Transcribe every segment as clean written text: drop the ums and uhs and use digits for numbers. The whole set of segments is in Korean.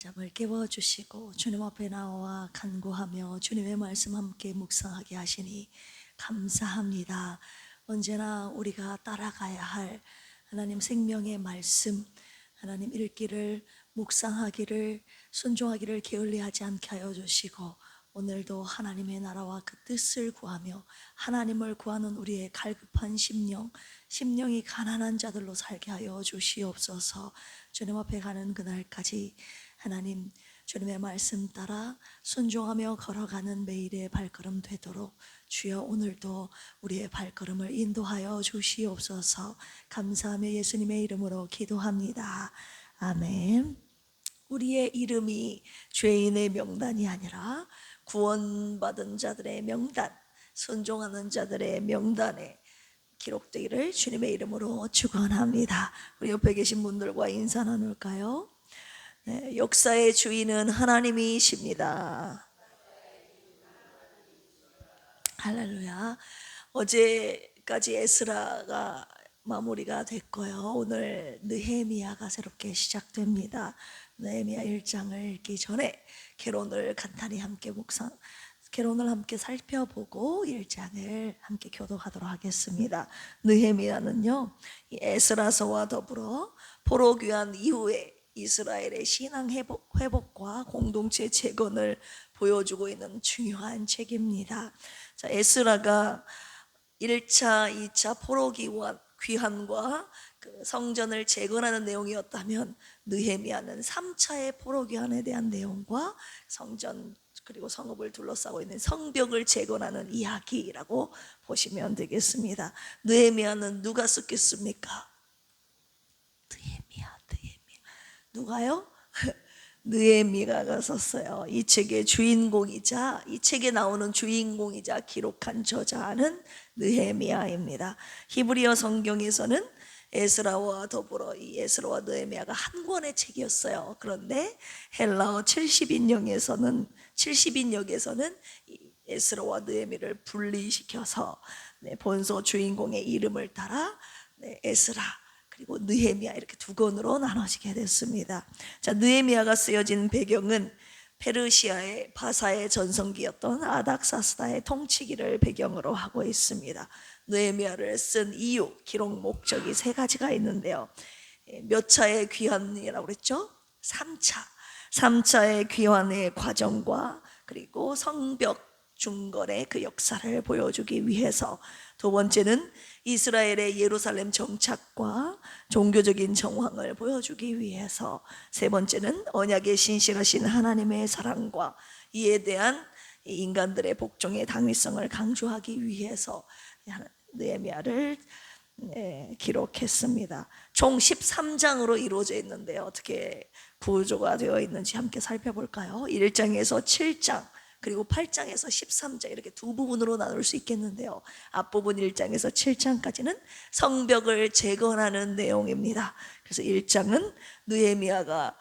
잠을 깨워주시고 주님 앞에 나와 간구하며 주님의 말씀 함께 묵상하게 하시니 감사합니다. 언제나 우리가 따라가야 할 하나님 생명의 말씀, 하나님 읽기를, 묵상하기를, 순종하기를 게을리하지 않게 하여 주시고, 오늘도 하나님의 나라와 그 뜻을 구하며 하나님을 구하는 우리의 갈급한 심령이 가난한 자들로 살게 하여 주시옵소서. 주님 앞에 가는 그날까지 하나님 주님의 말씀 따라 순종하며 걸어가는 매일의 발걸음 되도록 주여 오늘도 우리의 발걸음을 인도하여 주시옵소서. 감사하며 예수님의 이름으로 기도합니다. 아멘. 우리의 이름이 죄인의 명단이 아니라 구원받은 자들의 명단, 순종하는 자들의 명단에 기록되기를 주님의 이름으로 축원합니다. 우리 옆에 계신 분들과 인사 나눌까요? 네, 역사의 주인은 하나님이십니다. 할렐루야. 어제까지 에스라가 마무리가 됐고요. 오늘 느헤미야가 새롭게 시작됩니다. 느헤미야 1장을 읽기 전에 개론을 간단히 함께 개론을 함께 살펴보고 1장을 함께 교독하도록 하겠습니다. 느헤미야는요, 이 에스라서와 더불어 포로 귀환 이후에 이스라엘의 신앙 회복과 공동체 재건을 보여주고 있는 중요한 책입니다. 자, 에스라가 1차, 2차 포로 귀환과 그 성전을 재건하는 내용이었다면 느헤미야는 3차의 포로 귀환에 대한 내용과 성전 그리고 성읍을 둘러싸고 있는 성벽을 재건하는 이야기라고 보시면 되겠습니다. 느헤미야는 누가 썼겠습니까? 느헤미야. 누가요? 느헤미야가 썼어요. 이 책의 주인공이자 이 책에 나오는 주인공이자 기록한 저자는 느헤미야입니다. 히브리어 성경에서는 에스라와 더불어 이 에스라와 느헤미야가 한 권의 책이었어요. 그런데 헬라어 70인역에서는 이 에스라와 느헤미야를 분리시켜서 본서 주인공의 이름을 따라 에스라 그리고 느헤미야 이렇게 두 권으로 나눠지게 됐습니다. 자, 느헤미야가 쓰여진 배경은 페르시아의 바사의 전성기였던 아닥사스다의 통치기를 배경으로 하고 있습니다. 느헤미야를 쓴 이유, 기록 목적이 세 가지가 있는데요. 몇 차의 귀환이라고 그랬죠? 3차의 귀환의 과정과 그리고 성벽 중건의 그 역사를 보여주기 위해서, 두 번째는 이스라엘의 예루살렘 정착과 종교적인 정황을 보여주기 위해서, 세 번째는 언약의 신실하신 하나님의 사랑과 이에 대한 인간들의 복종의 당위성을 강조하기 위해서 느헤미야를 기록했습니다. 총 13장으로 이루어져 있는데요, 어떻게 구조가 되어 있는지 함께 살펴볼까요? 1장에서 7장 그리고 8장에서 13장 이렇게 두 부분으로 나눌 수 있겠는데요, 앞부분 1장에서 7장까지는 성벽을 재건하는 내용입니다. 그래서 1장은 느헤미야가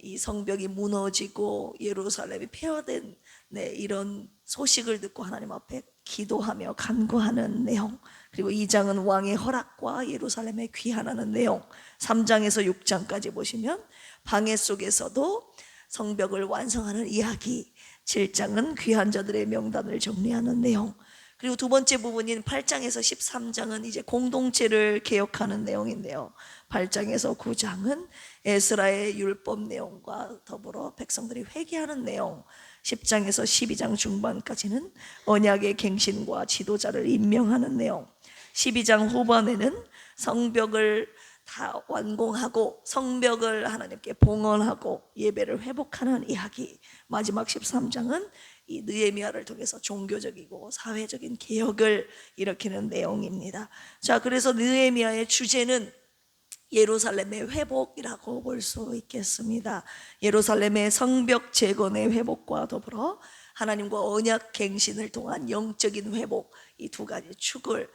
이 성벽이 무너지고 예루살렘이 폐허된 이런 소식을 듣고 하나님 앞에 기도하며 간구하는 내용, 그리고 2장은 왕의 허락과 예루살렘에 귀환하는 내용, 3장에서 6장까지 보시면 방해 속에서도 성벽을 완성하는 이야기, 7장은 귀한 자들의 명단을 정리하는 내용, 그리고 두 번째 부분인 8장에서 13장은 이제 공동체를 개혁하는 내용인데요, 8장에서 9장은 에스라의 율법 내용과 더불어 백성들이 회개하는 내용, 10장에서 12장 중반까지는 언약의 갱신과 지도자를 임명하는 내용, 12장 후반에는 성벽을 다 완공하고 성벽을 하나님께 봉헌하고 예배를 회복하는 이야기, 마지막 13장은 이 느헤미야를 통해서 종교적이고 사회적인 개혁을 일으키는 내용입니다. 자, 그래서 느헤미야의 주제는 예루살렘의 회복이라고 볼 수 있겠습니다. 예루살렘의 성벽 재건의 회복과 더불어 하나님과 언약 갱신을 통한 영적인 회복, 이 두 가지 축을,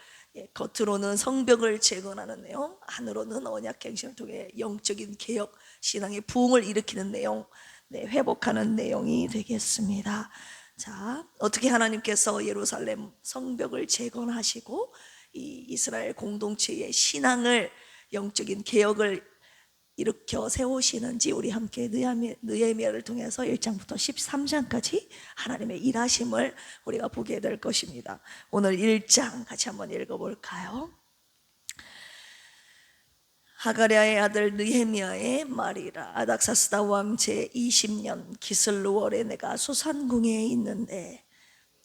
겉으로는 성벽을 재건하는 내용, 안으로는 언약 갱신을 통해 영적인 개혁, 신앙의 부흥을 일으키는 내용, 회복하는 내용이 되겠습니다. 자, 어떻게 하나님께서 예루살렘 성벽을 재건하시고 이 이스라엘 공동체의 신앙을, 영적인 개혁을 일으켜 세우시는지 우리 함께 느헤미야를 통해서 1장부터 13장까지 하나님의 일하심을 우리가 보게 될 것입니다. 오늘 1장 같이 한번 읽어볼까요? 하가랴의 아들 느헤미야의 말이라. 아닥사스다 왕 제20년 기슬루월에 내가 수산궁에 있는데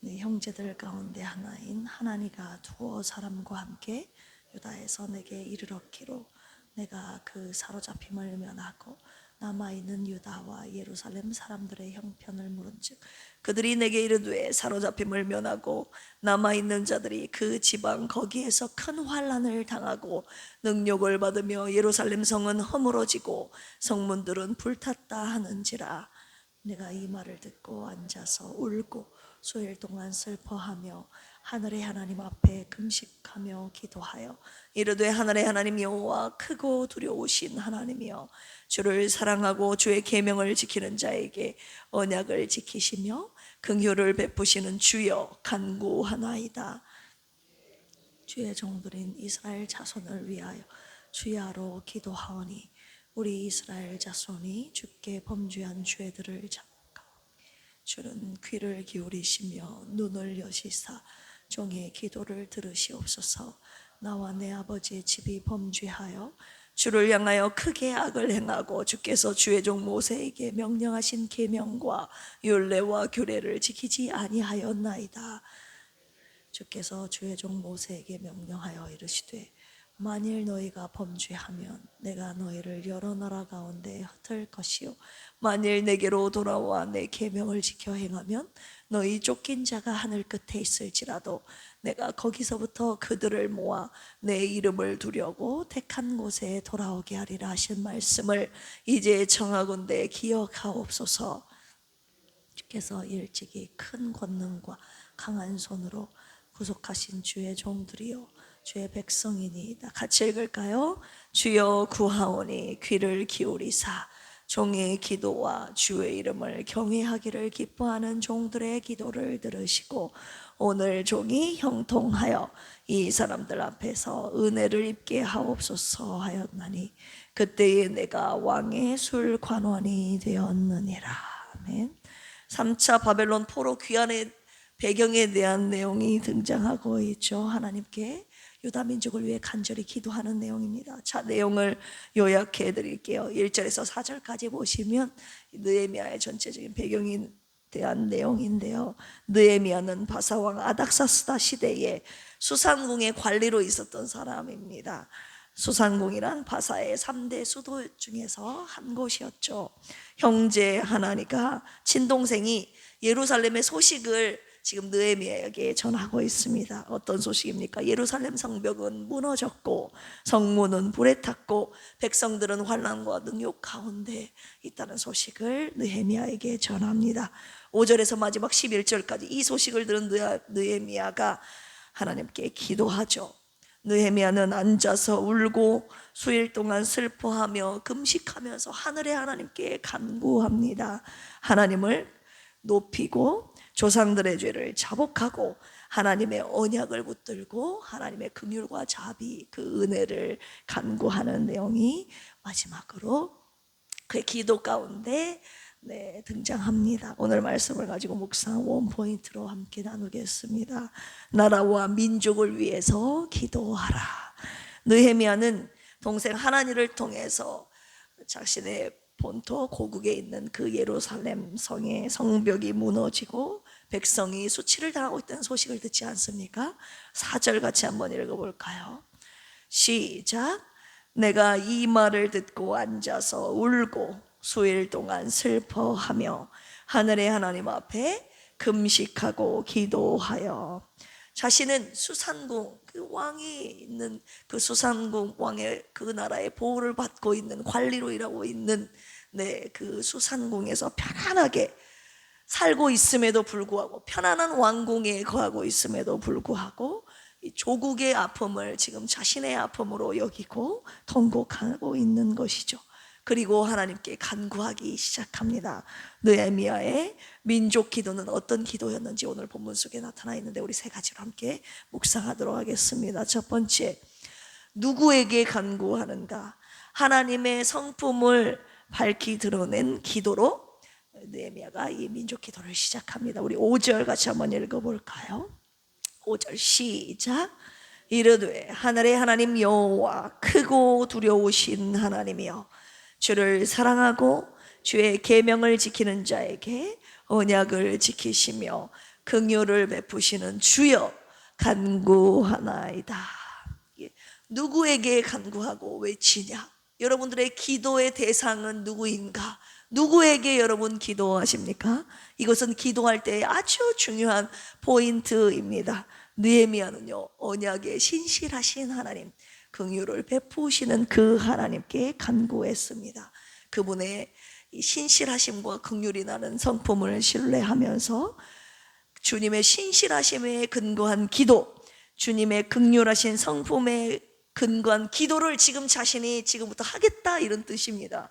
네 형제들 가운데 하나인 하나니가 두어 사람과 함께 유다에서 내게 이르렀기로 내가 그 사로잡힘을 면하고 남아있는 유다와 예루살렘 사람들의 형편을 물은즉 그들이 내게 이르되 사로잡힘을 면하고 남아있는 자들이 그 지방 거기에서 큰 환난을 당하고 능욕을 받으며 예루살렘 성은 허물어지고 성문들은 불탔다 하는지라. 내가 이 말을 듣고 앉아서 울고 수일 동안 슬퍼하며 하늘의 하나님 앞에 금식하며 기도하여 이르되 하늘의 하나님 여호와 크고 두려우신 하나님이여 주를 사랑하고 주의 계명을 지키는 자에게 언약을 지키시며 긍휼을 베푸시는 주여 간구하나이다. 주의 종들인 이스라엘 자손을 위하여 주야로 기도하오니 우리 이스라엘 자손이 주께 범죄한 죄들을 잡고 주는 귀를 기울이시며 눈을 여시사 종의 기도를 들으시옵소서. 나와 내 아버지의 집이 범죄하여 주를 향하여 크게 악을 행하고 주께서 주의 종 모세에게 명령하신 계명과 율례와 규례를 지키지 아니하였나이다. 주께서 주의 종 모세에게 명령하여 이르시되 만일 너희가 범죄하면 내가 너희를 여러 나라 가운데 흩을 것이요 만일 내게로 돌아와 내 계명을 지켜 행하면 너희 쫓긴 자가 하늘 끝에 있을지라도 내가 거기서부터 그들을 모아 내 이름을 두려고 택한 곳에 돌아오게 하리라 하신 말씀을 이제 청하건대 기억하옵소서. 주께서 일찍이 큰 권능과 강한 손으로 구속하신 주의 종들이요 주의 백성이니이다. 같이 읽을까요? 주여 구하오니 귀를 기울이사 종의 기도와 주의 이름을 경외하기를 기뻐하는 종들의 기도를 들으시고 오늘 종이 형통하여 이 사람들 앞에서 은혜를 입게 하옵소서 하였나니 그때에 내가 왕의 술관원이 되었느니라. 아멘. 3차 바벨론 포로 귀환의 배경에 대한 내용이 등장하고 있죠. 하나님께 유다 민족을 위해 간절히 기도하는 내용입니다. 자, 내용을 요약해 드릴게요. 1절에서 4절까지 보시면 느헤미야의 전체적인 배경에 대한 내용인데요. 느헤미야는 바사왕 아닥사스다 시대에 수산궁의 관리로 있었던 사람입니다. 수산궁이란 바사의 3대 수도 중에서 한 곳이었죠. 형제 하나니가 친동생이 예루살렘의 소식을 지금 느헤미야에게 전하고 있습니다. 어떤 소식입니까? 예루살렘 성벽은 무너졌고 성문은 불에 탔고 백성들은 환난과 능욕 가운데 있다는 소식을 느헤미야에게 전합니다. 5절에서 마지막 11절까지 이 소식을 들은 느헤미야가 하나님께 기도하죠. 느헤미야는 앉아서 울고 수일 동안 슬퍼하며 금식하면서 하늘의 하나님께 간구합니다. 하나님을 높이고 조상들의 죄를 자복하고 하나님의 언약을 붙들고 하나님의 긍휼과 자비 그 은혜를 간구하는 내용이 마지막으로 그의 기도 가운데 등장합니다. 오늘 말씀을 가지고 묵상 원포인트로 함께 나누겠습니다. 나라와 민족을 위해서 기도하라. 느헤미야는 동생 하나니를 통해서 자신의 본토 고국에 있는 그 예루살렘 성의 성벽이 무너지고 백성이 수치를 당하고 있다는 소식을 듣지 않습니까? 4절 같이 한번 읽어볼까요? 시작. 내가 이 말을 듣고 앉아서 울고 수일 동안 슬퍼하며 하늘의 하나님 앞에 금식하고 기도하여. 자신은 수산궁, 그 왕이 있는 그 수산궁 왕의 그 나라의 보호를 받고 있는 관리로 일하고 있는 그 수산궁에서 편안하게 살고 있음에도 불구하고 편안한 왕궁에 거하고 있음에도 불구하고 이 조국의 아픔을 지금 자신의 아픔으로 여기고 통곡하고 있는 것이죠. 그리고 하나님께 간구하기 시작합니다. 느헤미야의 민족 기도는 어떤 기도였는지 오늘 본문 속에 나타나 있는데 우리 세 가지로 함께 묵상하도록 하겠습니다. 첫 번째, 누구에게 간구하는가? 하나님의 성품을 밝히 드러낸 기도로 느헤미야가 이 민족 기도를 시작합니다. 우리 5절 같이 한번 읽어볼까요? 5절 시작. 이르되 하늘의 하나님 여호와 크고 두려우신 하나님이여 주를 사랑하고 주의 계명을 지키는 자에게 언약을 지키시며 긍휼을 베푸시는 주여 간구하나이다. 누구에게 간구하고 외치냐? 여러분들의 기도의 대상은 누구인가? 누구에게 여러분 기도하십니까? 이것은 기도할 때 아주 중요한 포인트입니다. 느헤미야는요, 언약에 신실하신 하나님, 긍휼을 베푸시는 그 하나님께 간구했습니다. 그분의 신실하심과 긍휼이 나는 성품을 신뢰하면서 주님의 신실하심에 근거한 기도, 주님의 긍휼하신 성품에 근거한 기도를 지금 자신이 지금부터 하겠다, 이런 뜻입니다.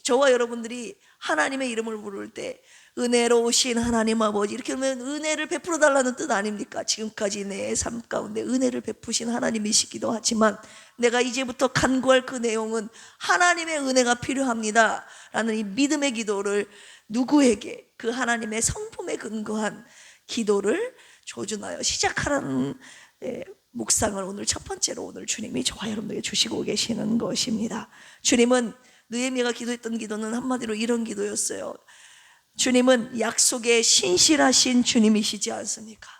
저와 여러분들이 하나님의 이름을 부를 때 은혜로우신 하나님 아버지, 이렇게 하면 은혜를 베풀어 달라는 뜻 아닙니까? 지금까지 내 삶 가운데 은혜를 베푸신 하나님이시기도 하지만 내가 이제부터 간구할 그 내용은 하나님의 은혜가 필요합니다 라는 이 믿음의 기도를 누구에게, 그 하나님의 성품에 근거한 기도를 조준하여 시작하라는 묵상을 오늘 첫 번째로 오늘 주님이 저와 여러분들에게 주시고 계시는 것입니다. 주님은 느헤미야가 기도했던 기도는 한마디로 이런 기도였어요. 주님은 약속에 신실하신 주님이시지 않습니까?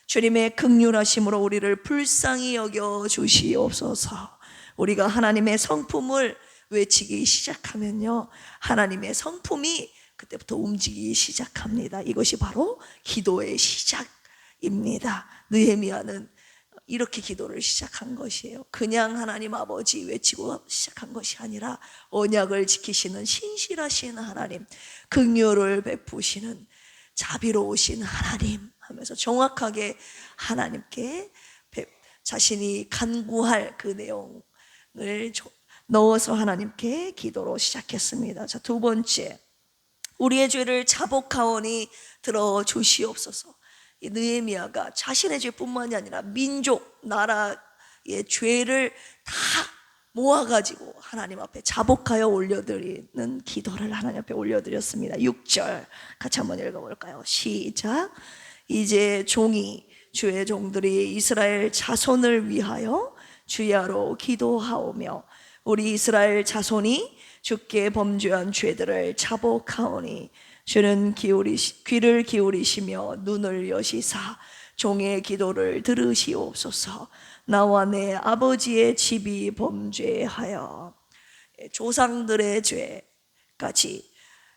주님의 긍휼하심으로 우리를 불쌍히 여겨 주시옵소서. 우리가 하나님의 성품을 외치기 시작하면요, 하나님의 성품이 그때부터 움직이기 시작합니다. 이것이 바로 기도의 시작입니다. 느헤미야는 이렇게 기도를 시작한 것이에요. 그냥 하나님 아버지 외치고 시작한 것이 아니라 언약을 지키시는 신실하신 하나님, 긍휼을 베푸시는 자비로우신 하나님 하면서 정확하게 하나님께 자신이 간구할 그 내용을 넣어서 하나님께 기도로 시작했습니다. 자, 두 번째, 우리의 죄를 자복하오니 들어주시옵소서. 이 느헤미야가 자신의 죄뿐만이 아니라 민족, 나라의 죄를 다 모아가지고 하나님 앞에 자복하여 올려드리는 기도를 하나님 앞에 올려드렸습니다. 6절 같이 한번 읽어볼까요? 시작. 이제 종이 주의 종들이 이스라엘 자손을 위하여 주야로 기도하오며 우리 이스라엘 자손이 주께 범죄한 죄들을 자복하오니 주는 귀를 기울이시며 눈을 여시사 종의 기도를 들으시옵소서. 나와 내 아버지의 집이 범죄하여. 조상들의 죄까지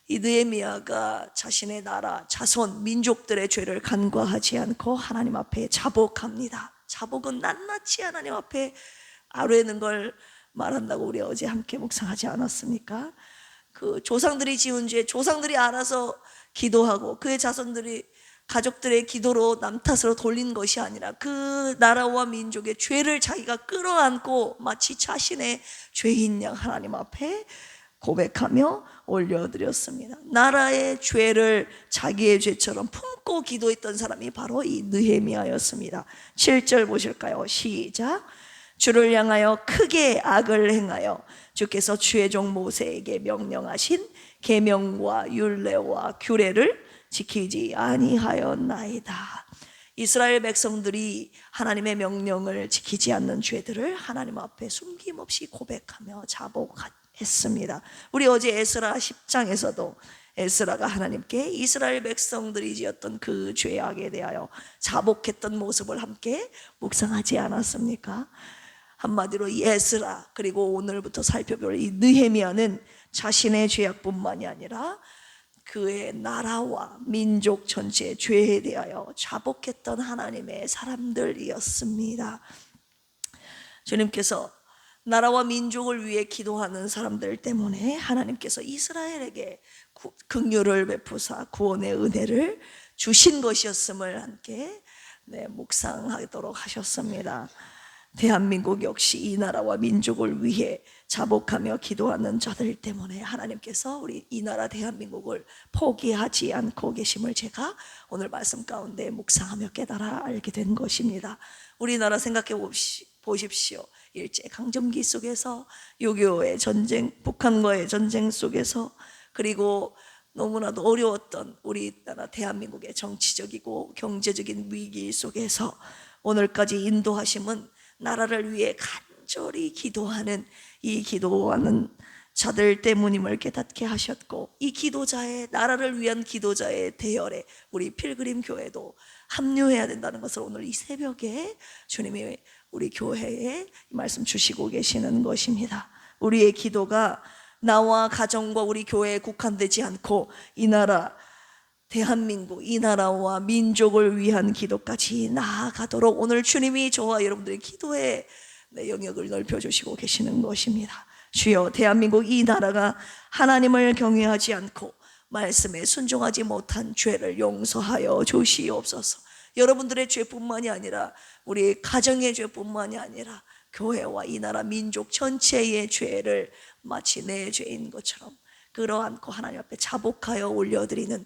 이 느헤미야가 자신의 나라, 자손, 민족들의 죄를 간과하지 않고 하나님 앞에 자복합니다. 자복은 낱낱이 하나님 앞에 아뢰는 걸 말한다고 우리 어제 함께 묵상하지 않았습니까? 그 조상들이 지은 죄, 조상들이 알아서 기도하고 그의 자손들이 가족들의 기도로 남 탓으로 돌린 것이 아니라 그 나라와 민족의 죄를 자기가 끌어안고 마치 자신의 죄인 양 하나님 앞에 고백하며 올려드렸습니다. 나라의 죄를 자기의 죄처럼 품고 기도했던 사람이 바로 이 느헤미야였습니다. 7절 보실까요? 시작. 주를 향하여 크게 악을 행하여 주께서 주의 종 모세에게 명령하신 계명과 율례와 규례를 지키지 아니하였나이다. 이스라엘 백성들이 하나님의 명령을 지키지 않는 죄들을 하나님 앞에 숨김없이 고백하며 자복했습니다. 우리 어제 에스라 10장에서도 에스라가 하나님께 이스라엘 백성들이 지었던 그 죄악에 대하여 자복했던 모습을 함께 묵상하지 않았습니까? 한마디로 이 에스라, 그리고 오늘부터 살펴볼 이 느헤미야는 자신의 죄악뿐만이 아니라 그의 나라와 민족 전체의 죄에 대하여 자복했던 하나님의 사람들이었습니다. 주님께서 나라와 민족을 위해 기도하는 사람들 때문에 하나님께서 이스라엘에게 긍휼을 베푸사 구원의 은혜를 주신 것이었음을 함께 묵상하도록 하셨습니다. 대한민국 역시 이 나라와 민족을 위해 자복하며 기도하는 자들 때문에 하나님께서 우리 이 나라 대한민국을 포기하지 않고 계심을 제가 오늘 말씀 가운데 묵상하며 깨달아 알게 된 것입니다. 우리나라 생각해 보십시오. 일제 강점기 속에서 6.25의 전쟁, 북한과의 전쟁 속에서, 그리고 너무나도 어려웠던 우리나라 대한민국의 정치적이고 경제적인 위기 속에서 오늘까지 인도하심은 나라를 위해 간절히 기도하는 이 기도하는 자들 때문임을 깨닫게 하셨고, 이 기도자의, 나라를 위한 기도자의 대열에 우리 필그림 교회도 합류해야 된다는 것을 오늘 이 새벽에 주님이 우리 교회에 말씀 주시고 계시는 것입니다. 우리의 기도가 나와 가정과 우리 교회에 국한되지 않고 이 나라 대한민국, 이 나라와 민족을 위한 기도까지 나아가도록 오늘 주님이 저와 여러분들의 기도의 영역을 넓혀주시고 계시는 것입니다. 주여, 대한민국 이 나라가 하나님을 경외하지 않고 말씀에 순종하지 못한 죄를 용서하여 주시옵소서. 여러분들의 죄뿐만이 아니라 우리 가정의 죄뿐만이 아니라 교회와 이 나라 민족 전체의 죄를 마치 내 죄인 것처럼 끌어안고 하나님 앞에 자복하여 올려드리는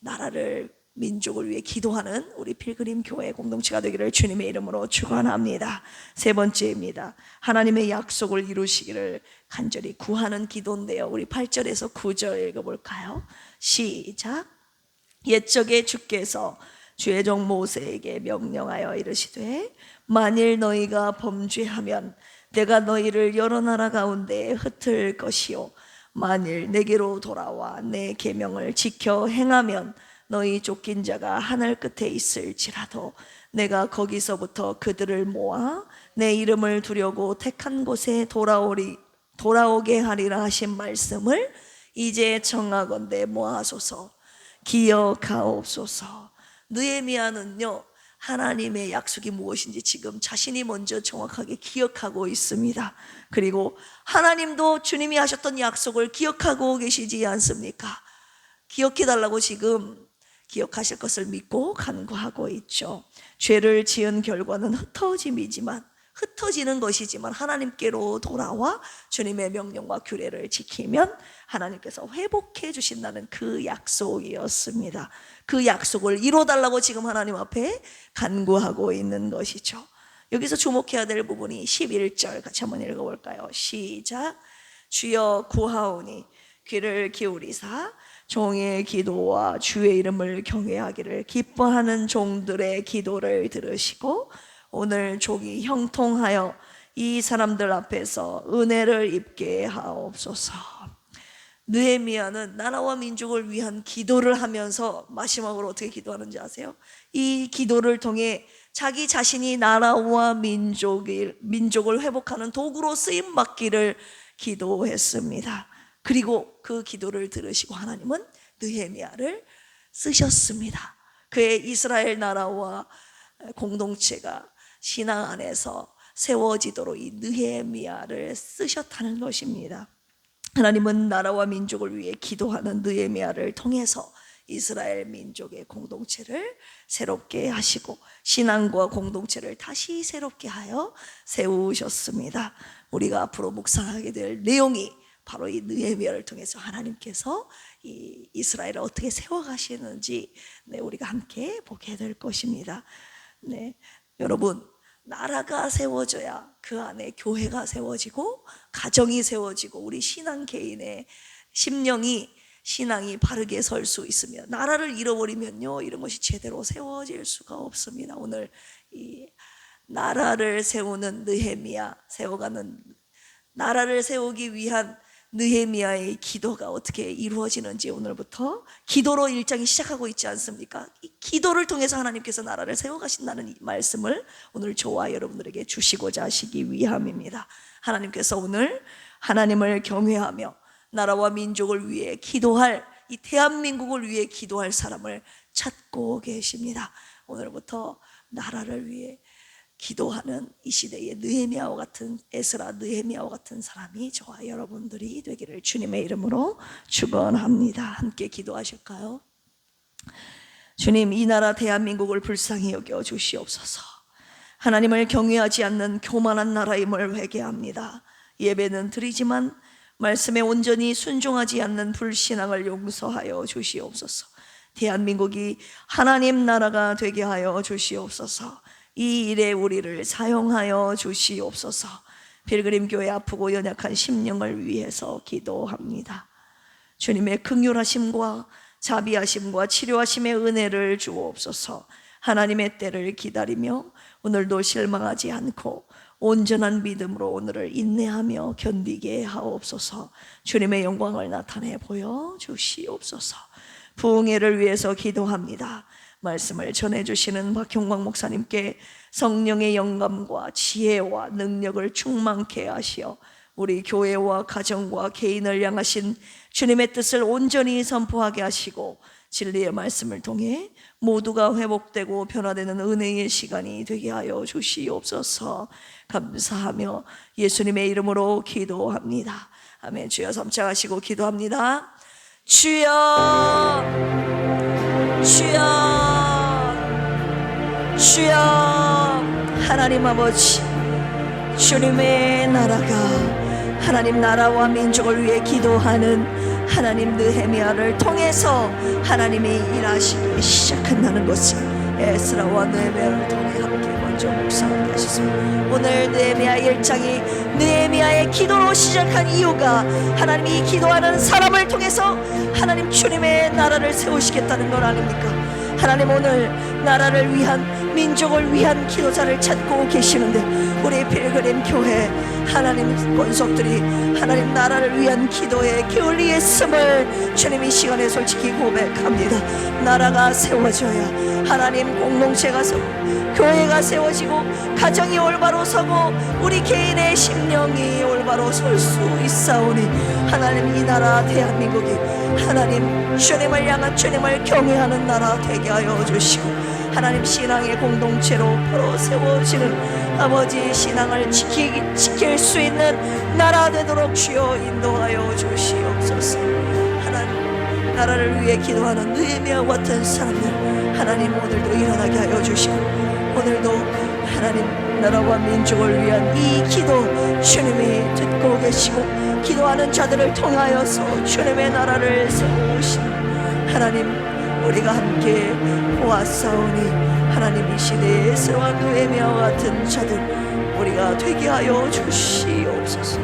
나라를, 민족을 위해 기도하는 우리 필그림 교회 공동체가 되기를 주님의 이름으로 축원합니다. 세 번째입니다. 하나님의 약속을 이루시기를 간절히 구하는 기도인데요, 우리 8절에서 9절 읽어볼까요? 시작. 옛적에 주께서 주의 종 모세에게 명령하여 이르시되 만일 너희가 범죄하면 내가 너희를 여러 나라 가운데 흩을 것이요 만일 내게로 돌아와 내 계명을 지켜 행하면 너희 쫓긴 자가 하늘 끝에 있을지라도 내가 거기서부터 그들을 모아 내 이름을 두려고 택한 곳에 돌아오게 하리라 하신 말씀을 이제 청하건대 모아소서. 기억하옵소서. 느헤미야는요, 하나님의 약속이 무엇인지 지금 자신이 먼저 정확하게 기억하고 있습니다. 그리고 하나님도 주님이 하셨던 약속을 기억하고 계시지 않습니까? 기억해달라고 지금 기억하실 것을 믿고 간구하고 있죠. 죄를 지은 결과는 흩어지는 것이지만 하나님께로 돌아와 주님의 명령과 규례를 지키면 하나님께서 회복해 주신다는 그 약속이었습니다. 그 약속을 이뤄달라고 지금 하나님 앞에 간구하고 있는 것이죠. 여기서 주목해야 될 부분이 11절 같이 한번 읽어볼까요? 시작. 주여 구하오니 귀를 기울이사 종의 기도와 주의 이름을 경외하기를 기뻐하는 종들의 기도를 들으시고 오늘 종이 형통하여 이 사람들 앞에서 은혜를 입게 하옵소서. 느헤미야는 나라와 민족을 위한 기도를 하면서 마지막으로 어떻게 기도하는지 아세요? 이 기도를 통해 자기 자신이 나라와 민족을 회복하는 도구로 쓰임받기를 기도했습니다. 그리고 그 기도를 들으시고 하나님은 느헤미야를 쓰셨습니다. 그의 이스라엘 나라와 공동체가 신앙 안에서 세워지도록 이 느헤미야를 쓰셨다는 것입니다. 하나님은 나라와 민족을 위해 기도하는 느헤미야를 통해서 이스라엘 민족의 공동체를 새롭게 하시고 신앙과 공동체를 다시 새롭게 하여 세우셨습니다. 우리가 앞으로 묵상하게 될 내용이 바로 이 느헤미야를 통해서 하나님께서 이 이스라엘을 어떻게 세워가시는지 우리가 함께 보게 될 것입니다. 여러분, 나라가 세워져야 그 안에 교회가 세워지고 가정이 세워지고 우리 신앙 개인의 신앙이 바르게 설 수 있으며, 나라를 잃어버리면요 이런 것이 제대로 세워질 수가 없습니다. 오늘 이 나라를 세우는 느헤미야, 세워가는 나라를 세우기 위한 느헤미야의 기도가 어떻게 이루어지는지 오늘부터 기도로 일장이 시작하고 있지 않습니까? 이 기도를 통해서 하나님께서 나라를 세워가신다는 이 말씀을 오늘 저와 여러분들에게 주시고자 하시기 위함입니다. 하나님께서 오늘 하나님을 경외하며 나라와 민족을 위해 기도할, 이 대한민국을 위해 기도할 사람을 찾고 계십니다. 오늘부터 나라를 위해 기도하는 이 시대의 느헤미야와 같은, 에스라 느헤미야와 같은 사람이 저와 여러분들이 되기를 주님의 이름으로 축원합니다. 함께 기도하실까요? 주님, 이 나라 대한민국을 불쌍히 여겨 주시옵소서. 하나님을 경외하지 않는 교만한 나라임을 회개합니다. 예배는 드리지만 말씀에 온전히 순종하지 않는 불신앙을 용서하여 주시옵소서. 대한민국이 하나님 나라가 되게 하여 주시옵소서. 이 일에 우리를 사용하여 주시옵소서. 필그림 교회 아프고 연약한 심령을 위해서 기도합니다. 주님의 긍휼하심과 자비하심과 치료하심의 은혜를 주옵소서. 하나님의 때를 기다리며 오늘도 실망하지 않고 온전한 믿음으로 오늘을 인내하며 견디게 하옵소서. 주님의 영광을 나타내 보여 주시옵소서. 부흥회를 위해서 기도합니다. 말씀을 전해주시는 박형광 목사님께 성령의 영감과 지혜와 능력을 충만케 하시어 우리 교회와 가정과 개인을 향하신 주님의 뜻을 온전히 선포하게 하시고 진리의 말씀을 통해 모두가 회복되고 변화되는 은혜의 시간이 되게 하여 주시옵소서. 감사하며 예수님의 이름으로 기도합니다. 아멘. 주여 삼창하시고 기도합니다. 주여, 주여, 주여. 하나님 아버지, 주님의 나라가, 하나님 나라와 민족을 위해 기도하는 하나님 느헤미야를 통해서 하나님이 일하시기 시작한다는 것을 에스라와 느헤미야를 통해 함께 먼저 묵상하게 하셨습니다. 오늘 느헤미야 1장이 느헤미야의 기도로 시작한 이유가 하나님이 기도하는 사람을 통해서 하나님 주님의 나라를 세우시겠다는 것 아닙니까? 하나님 오늘 나라를 위한, 민족을 위한 기도자를 찾고 계시는데 우리 필그림 교회 하나님 권속들이 하나님 나라를 위한 기도에 게을리했음을 주님 이 시간에 솔직히 고백합니다. 나라가 세워져야 하나님 공동체가 세워지고 교회가 세워지고 가정이 올바로 서고 우리 개인의 심령이 올바로 설 수 있사오니 하나님 이 나라 대한민국이 하나님 주님을 향한 주님을 경외하는 나라 되게 하여 주시고 하나님 신앙의 공동체로 바로 세워지는 아버지의 신앙을 지킬 수 있는 나라 되도록 주여 인도하여 주시옵소서. 하나님 나라를 위해 기도하는 느헤미야 같은 사람들 하나님 오늘도 일어나게 하여 주시고 오늘도 하나님 나라와 민족을 위한 이 기도 주님이 듣고 계시고 기도하는 자들을 통하여서 주님의 나라를 세우시는 하나님 우리가 함께 보았사오니 하나님 이 시대에 에스라와 느헤미야와 같은 자들 우리가 되게 하여 주시옵소서.